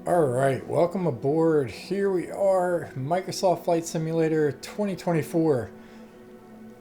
All right, welcome aboard. Here we are, Microsoft Flight Simulator 2024,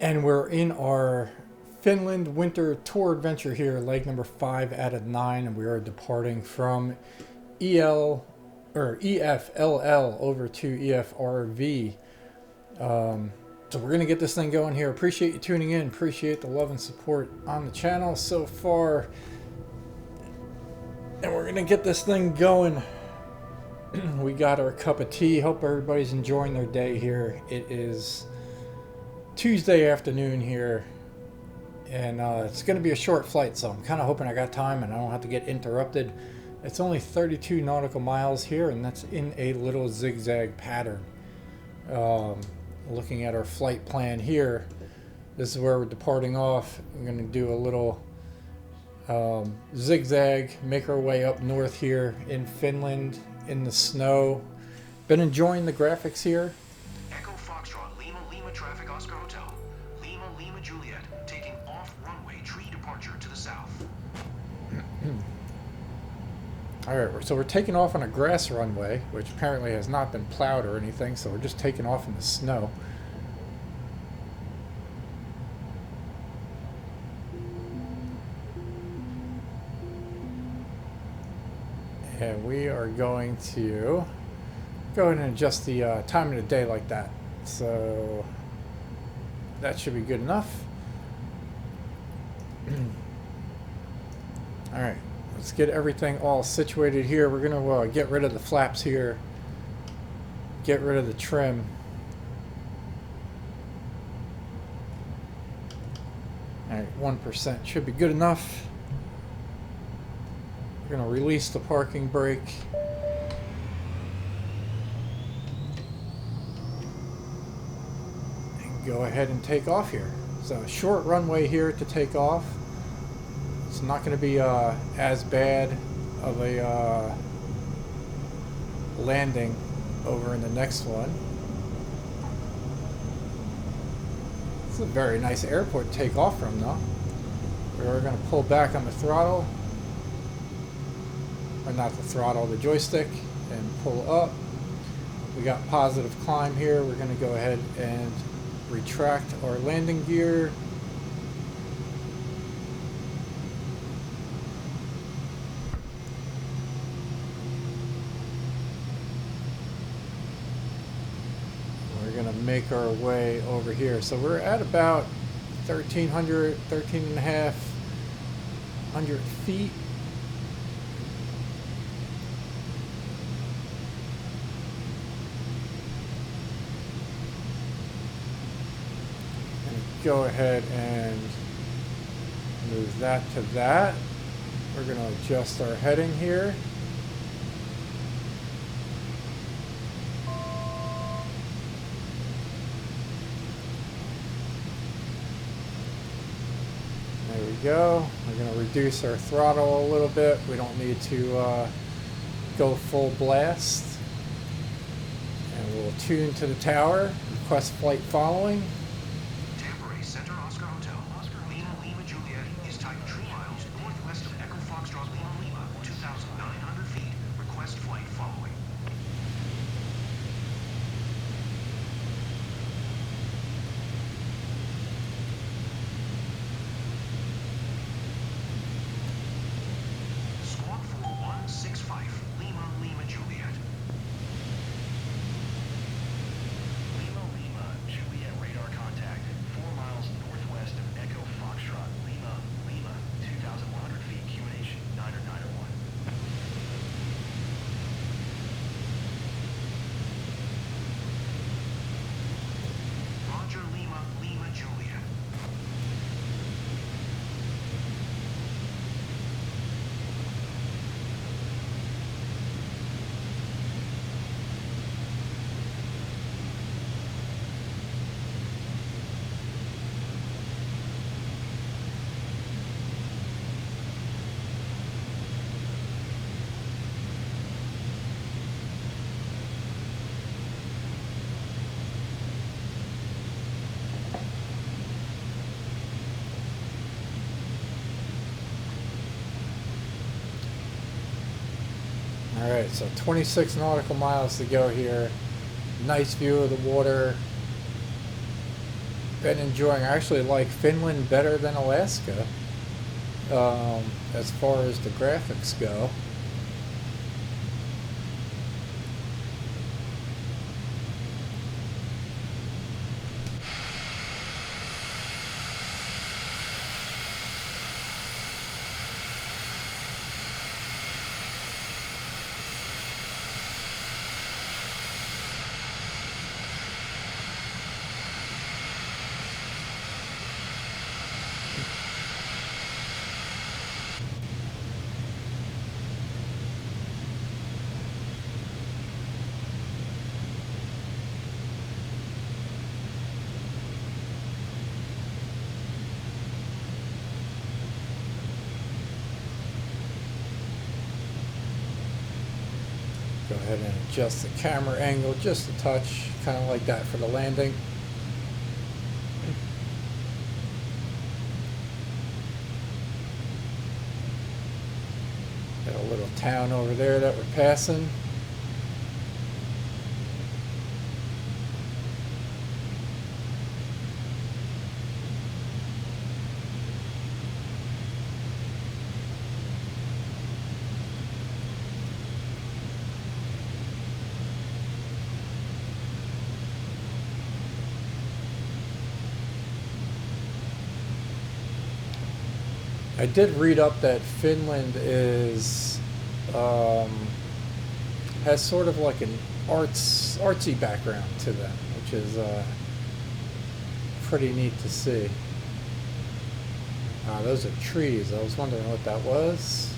and we're in our Finland Winter Tour Adventure here, leg number 5 out of 9, and we are departing from EFLL over to EFRV. So we're gonna get this thing going here. Appreciate you tuning in. Appreciate the love and support on the channel so far, and we're gonna get this thing going. We got our cup of tea. Hope everybody's enjoying their day here. It is Tuesday afternoon here, and it's going to be a short flight, so I'm kind of hoping I got time and I don't have to get interrupted. It's only 32 nautical miles here, and that's in a little zigzag pattern. Looking at our flight plan here, this is where we're departing off. I'm going to do a little zigzag, make our way up north here in Finland in the snow. Been enjoying the graphics here. Echo Foxtrot, Lima Lima traffic Oscar Hotel. Lima Lima Juliet, taking off runway tree departure to the south. Alright, so we're taking off on a grass runway, which apparently has not been plowed or anything, so we're just taking off in the snow. And we are going to go ahead and adjust the time of the day like that. So that should be good enough. Alright, let's get everything all situated here. We're going to get rid of the flaps here. Get rid of the trim. Alright, 1% should be good enough. We're going to release the parking brake. And go ahead and take off here. So a short runway here to take off. It's not going to be as bad of a landing over in the next one. It's a very nice airport to take off from, though. We're going to pull back on the throttle. Or not the throttle, the joystick, and pull up. We got positive climb here. We're going to go ahead and retract our landing gear. We're going to make our way over here. So we're at about 1,300, 1,350 feet. Go ahead and move that to that. We're going to adjust our heading here. There we go. We're going to reduce our throttle a little bit. We don't need to go full blast. And we'll tune to the tower. Request flight following. Center Oscar Hotel. Lima Lima Juliet is type 2 miles northwest of Echo Foxtrot Lima Lima, 2,900 feet. Request flight following. Squawk 4165, Lima Lima Juliet. Lima Lima Juliet radar Alright, so 26 nautical miles to go here. Nice view of the water. Been enjoying, I actually like Finland better than Alaska as far as the graphics go. Go ahead and adjust the camera angle just a touch, kind of like that for the landing. Got a little town over there that we're passing. I did read up that Finland is has sort of like an artsy background to them, which is pretty neat to see. Those are trees. I was wondering what that was.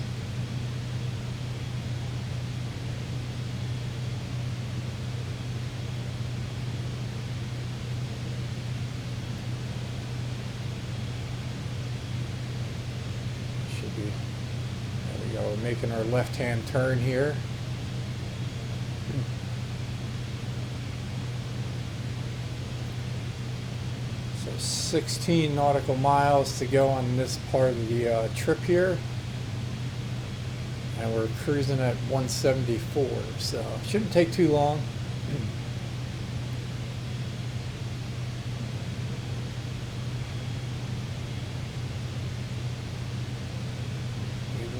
There we go, we're making our left-hand turn here. So 16 nautical miles to go on this part of the trip here. And we're cruising at 174, so it shouldn't take too long.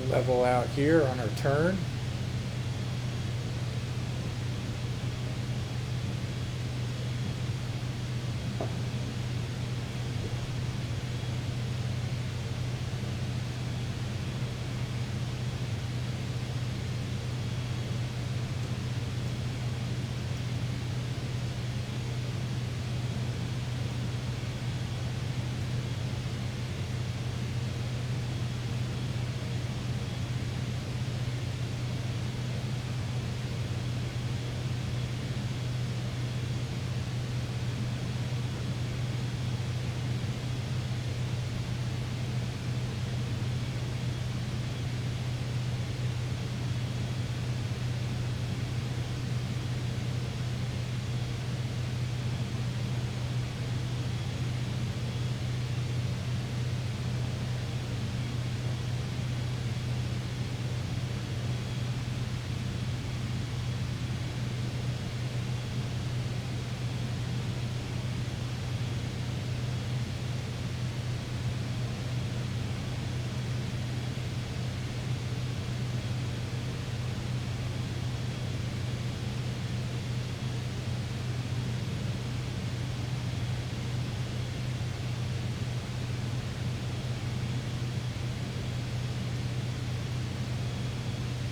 Level out here on our turn.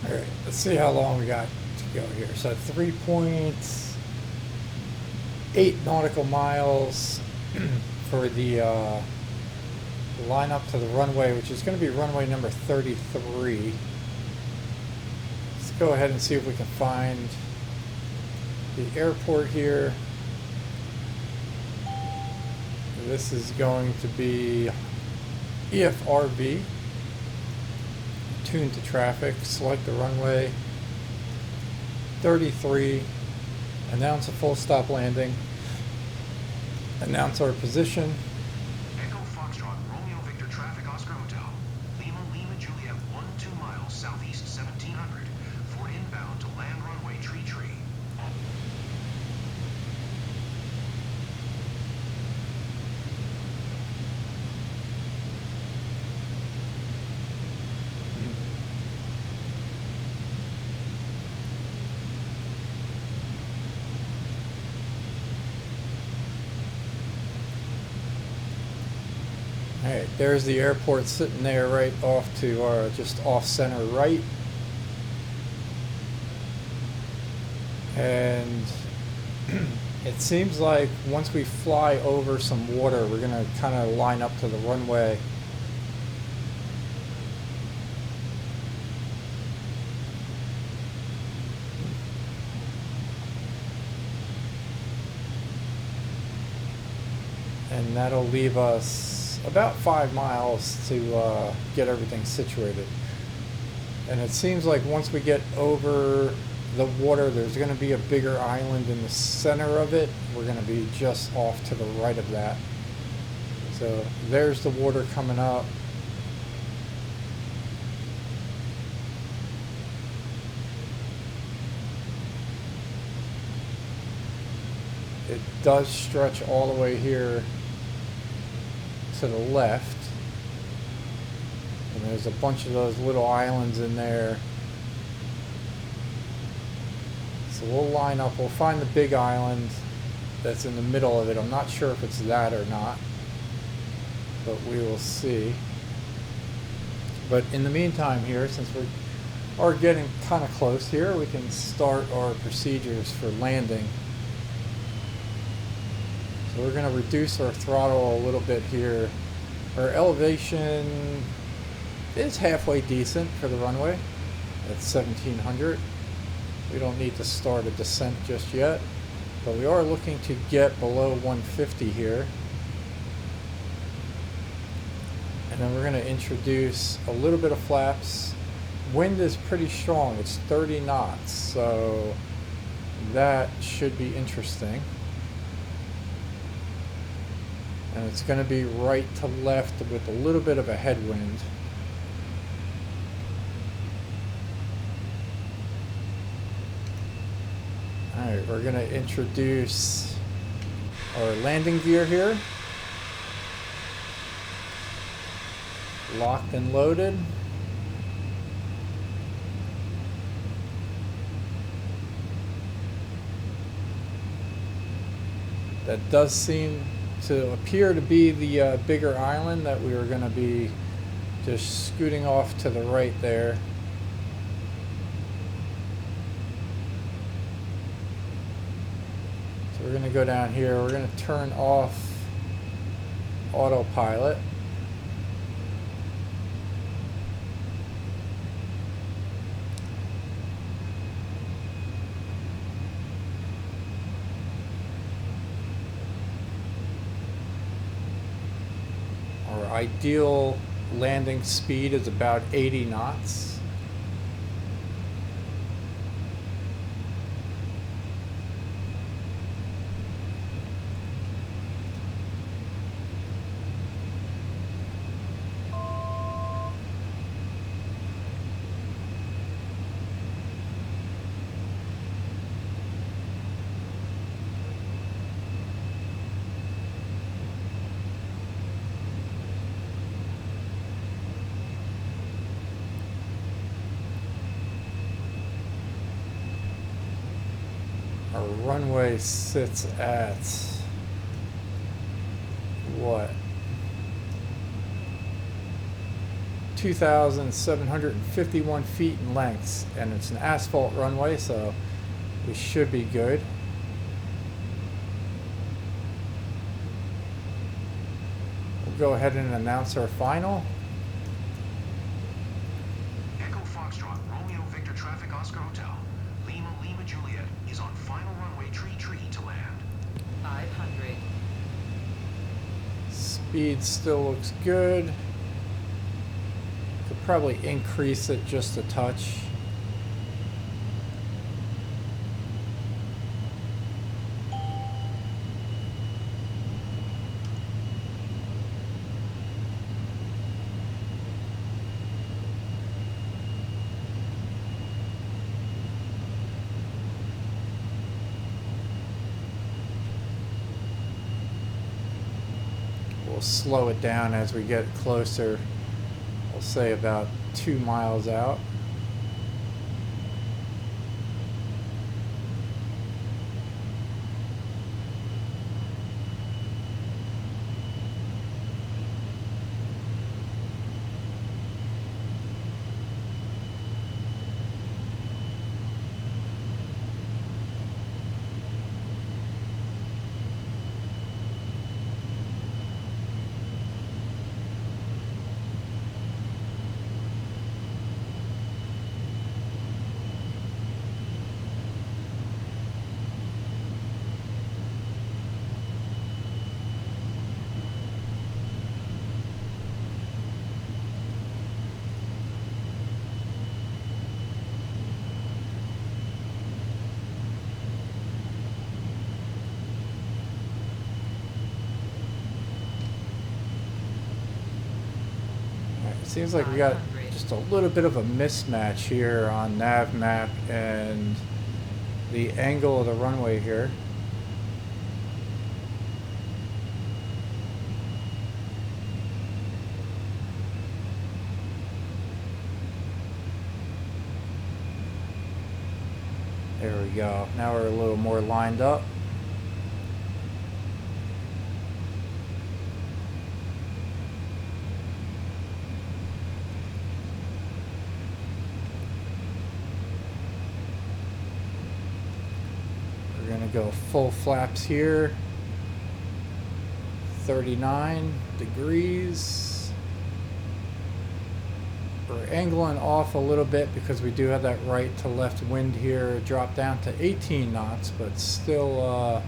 Alright, let's see how long we got to go here. So 3.8 nautical miles for the line up to the runway, which is going to be runway number 33. Let's go ahead and see if we can find the airport here. This is going to be EFRV. Tune to traffic, select the runway 33, announce a full stop landing, announce our position. Echo Foxtrot, Romeo Victor Traffic Oscar Hotel. Lima Juliet 1 2 miles southeast 1700. For inbound Alright, there's the airport sitting there right off to our just off center right. And it seems like once we fly over some water, we're going to kind of line up to the runway. And that'll leave us about 5 miles to get everything situated. And it seems like once we get over the water, there's going to be a bigger island in the center of it. We're going to be just off to the right of that. So there's the water coming up. It does stretch all the way here to the left. And there's a bunch of those little islands in there. So we'll line up, we'll find the big island that's in the middle of it. I'm not sure if it's that or not, but we will see. But in the meantime here, since we are getting kind of close here, we can start our procedures for landing. So we're going to reduce our throttle a little bit here. Our elevation is halfway decent for the runway at 1700. We don't need to start a descent just yet, but we are looking to get below 150 here. And then we're going to introduce a little bit of flaps. Wind is pretty strong, it's 30 knots, so that should be interesting. And it's going to be right to left with a little bit of a headwind. Alright, we're going to introduce our landing gear here. Locked and loaded. That does seem to appear to be the bigger island that we are going to be just scooting off to the right there. So we're going to go down here. We're going to turn off autopilot. Our ideal landing speed is about 80 knots. Our runway sits at what? 2,751 feet in length, and it's an asphalt runway, so we should be good. We'll go ahead and announce our final. Echo Foxtrot, Romeo Victor Traffic Oscar Hotel. Lima Juliet is on final runway tree to land. 500. Speed still looks good. Could probably increase it just a touch. We'll slow it down as we get closer. We'll say about 2 miles out. Seems like we got just a little bit of a mismatch here on nav map and the angle of the runway here. There we go. Now we're a little more lined up. We're gonna go full flaps here. 39 degrees. We're angling off a little bit because we do have that right to left wind here. Drop down to 18 knots, but still a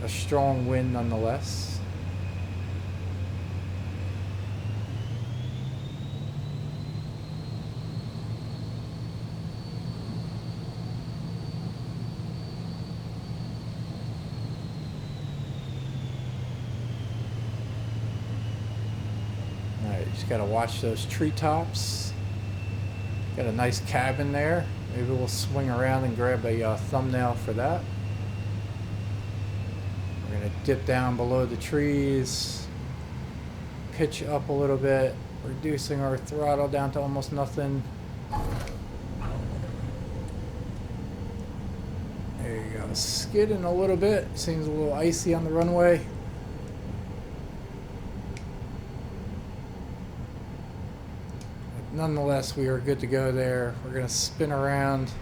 strong wind nonetheless. Just gotta watch those treetops. Got a nice cabin there. Maybe we'll swing around and grab a thumbnail for that. We're gonna dip down below the trees, pitch up a little bit, reducing our throttle down to almost nothing. There you go. Skidding a little bit. Seems a little icy on the runway. Nonetheless, we are good to go there. We're going to spin around.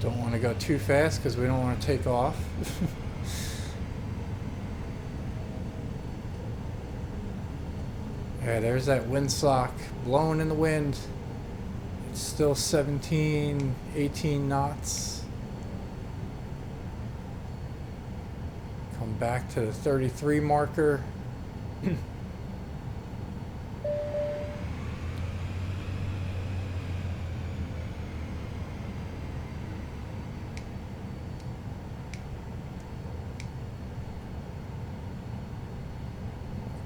Don't want to go too fast because we don't want to take off. Yeah, there's that windsock blowing in the wind. It's still 17, 18 knots. Come back to the 33 marker.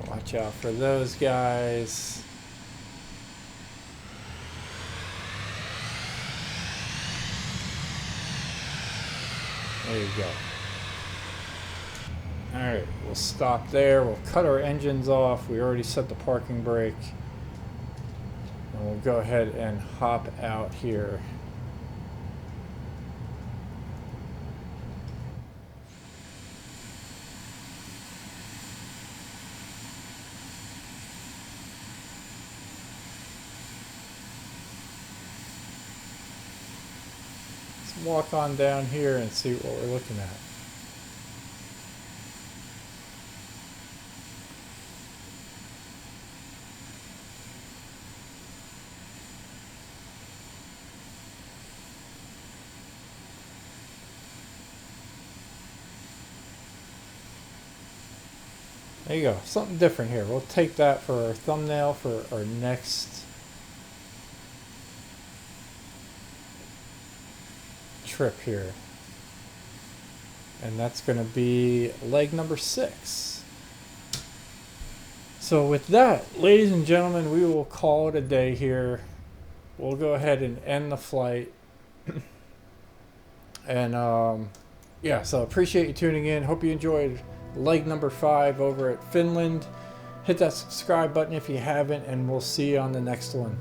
Watch out for those guys. There you go. Alright, we'll stop there. We'll cut our engines off. We already set the parking brake. And we'll go ahead and hop out here. Walk on down here and see what we're looking at. There you go, something different here. We'll take that for our thumbnail for our next trip here, and that's going to be leg number 6. So with that, ladies and gentlemen, we will call it a day here. We'll go ahead and end the flight. And yeah, so appreciate you tuning in. Hope you enjoyed leg number 5 over at Finland. Hit that subscribe button if you haven't, and we'll see you on the next one.